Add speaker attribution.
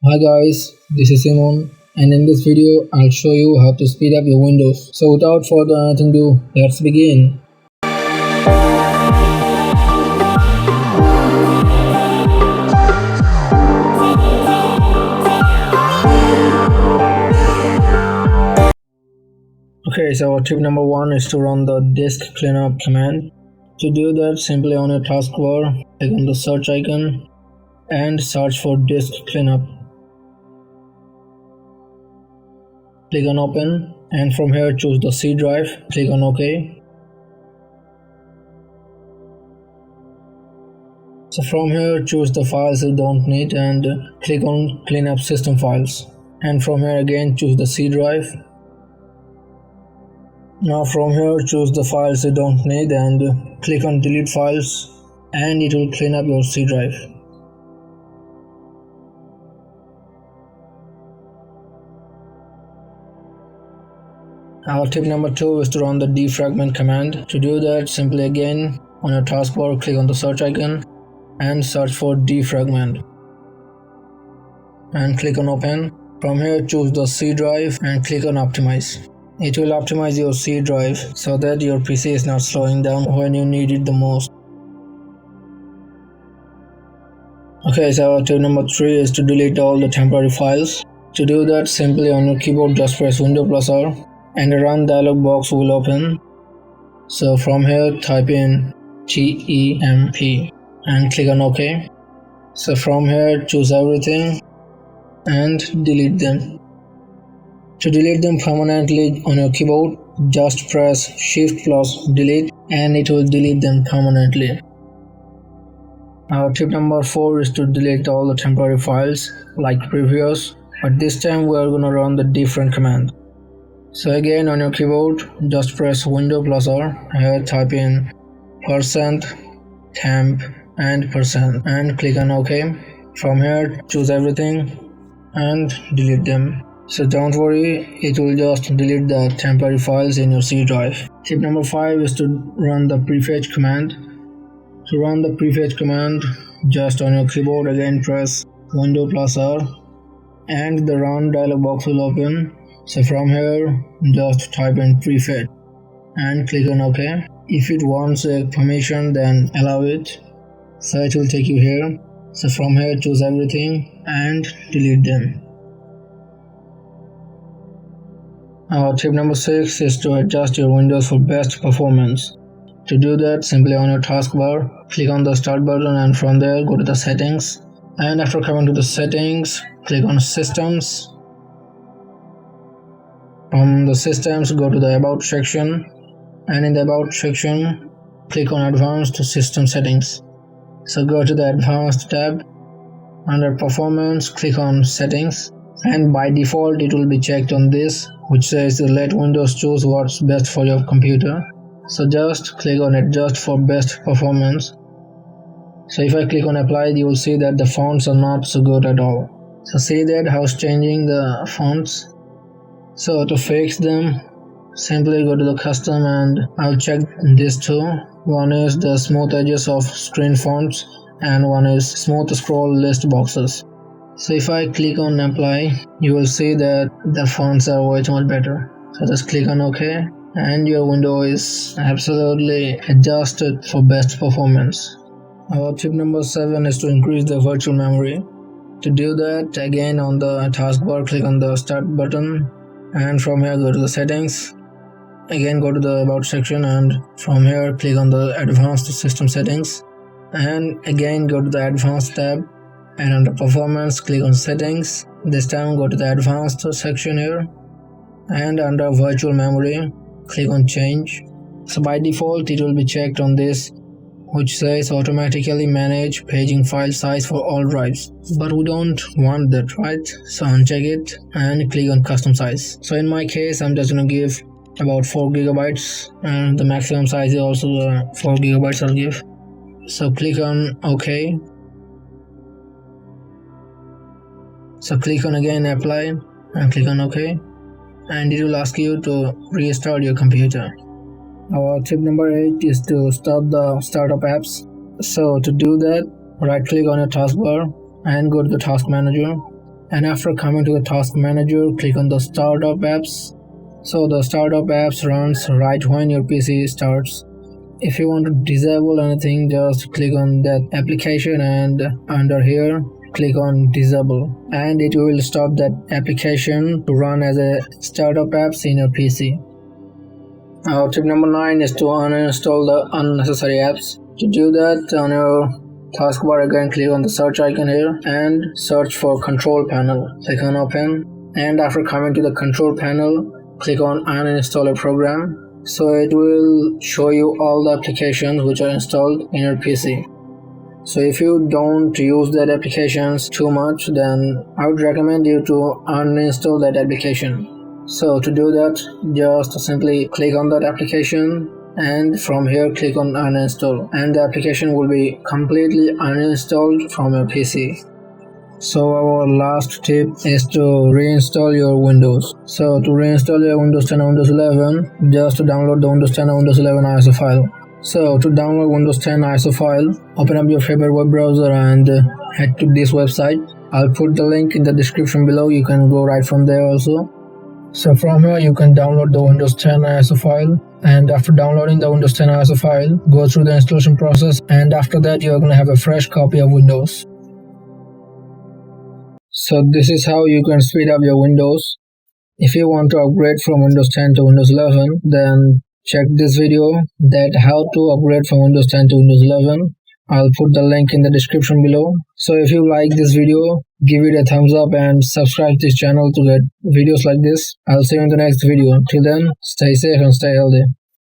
Speaker 1: Hi guys, this is Simon, and in this video I'll show you how to speed up your Windows. So without further ado, let's begin. Okay, so tip number 1 is to run the disk cleanup command. To do that, simply on your taskbar, click on the search icon and search for disk cleanup. Click on open, and from here choose the C drive, click on OK. So from here choose the files you don't need and click on clean up system files, and from here again choose the C drive. Now from here choose the files you don't need and click on delete files, and it will clean up your C drive. Our tip number 2 is to run the defragment command. To do that, simply again on your taskbar click on the search icon and search for defragment and click on open. From here choose the C drive and click on optimize. It will optimize your C drive so that your PC is not slowing down when you need it the most. Okay, so tip number 3 is to delete all the temporary files. To do that, simply on your keyboard just press Windows+R and a run dialog box will open. So from here type in TEMP and click on OK. So from here choose everything and delete them. To delete them permanently on your keyboard, just press Shift plus Delete and it will delete them permanently. Our tip number 4 is to delete all the temporary files like previous, but this time we are gonna run the different command. So again on your keyboard, just press Windows+R, here type in %temp and % and click on OK. From here choose everything and delete them. So don't worry, it will just delete the temporary files in your C drive. Tip number 5 is to run the PREFETCH command. To run the PREFETCH command, just on your keyboard again press Windows+R and the run dialog box will open. So from here just type in PREFETCH and click on OK. If it wants a permission, then allow it. So it will take you here. So from here choose everything and delete them. Our tip number 6 is to adjust your Windows for best performance. To do that, simply on your taskbar, click on the start button and from there go to the settings. And after coming to the settings, click on systems. From the systems, go to the about section, and in the about section, click on advanced system settings. So go to the advanced tab. Under performance, click on settings, and by default it will be checked on this, which says let Windows choose what's best for your computer. So just click on adjust for best performance. So if I click on apply, you will see that the fonts are not so good at all. So see that how it's changing the fonts. So to fix them, simply go to the custom and I'll check these two. One is the smooth edges of screen fonts and one is smooth scroll list boxes. So if I click on apply, you will see that the fonts are way too much better. So just click on OK and your window is absolutely adjusted for best performance. Our tip number 7 is to increase the virtual memory. To do that, again on the taskbar click on the start button and from here go to the settings. Again go to the about section and from here click on the advanced system settings and again go to the advanced tab and under performance click on settings. This time go to the advanced section here and under virtual memory click on change. So by default it will be checked on this, which says automatically manage paging file size for all drives, but we don't want that, right? So uncheck it and click on custom size. So in my case I'm just gonna give about 4 GB and the maximum size is also 4 GB I'll give. So click on OK. So click on again apply and click on OK and it will ask you to restart your computer. Our tip number 8 is to stop the startup apps. So to do that, right click on your taskbar and go to the task manager And after coming to the task manager, click on the startup apps. So the startup apps runs right when your PC starts. If you want to disable anything, just click on that application and under here click on disable, and it will stop that application to run as a startup apps in your PC. Now tip number 9 is to uninstall the unnecessary apps. To do that, on your taskbar again click on the search icon here and search for control panel. Click on open, and after coming to the control panel, click on uninstall a program. So it will show you all the applications which are installed in your PC. So if you don't use that applications too much, then I would recommend you to uninstall that application. So to do that, just simply click on that application and from here click on uninstall, and the application will be completely uninstalled from your PC. So our last tip is to reinstall your Windows. So to reinstall your Windows 10 or Windows 11, just to download the Windows 10 or Windows 11 ISO file. So to download Windows 10 ISO file, open up your favorite web browser and head to this website. I'll put the link in the description below. You can go right from there also. So from here you can download the Windows 10 ISO file, and after downloading the Windows 10 ISO file, go through the installation process, and after that you're going to have a fresh copy of Windows. So this is how you can speed up your Windows. If you want to upgrade from Windows 10 to Windows 11, then check this video, that how to upgrade from Windows 10 to Windows 11. I'll put the link in the description below. So if you like this video, give it a thumbs up and subscribe to this channel to get videos like this. I'll see you in the next video. Till then, stay safe and stay healthy.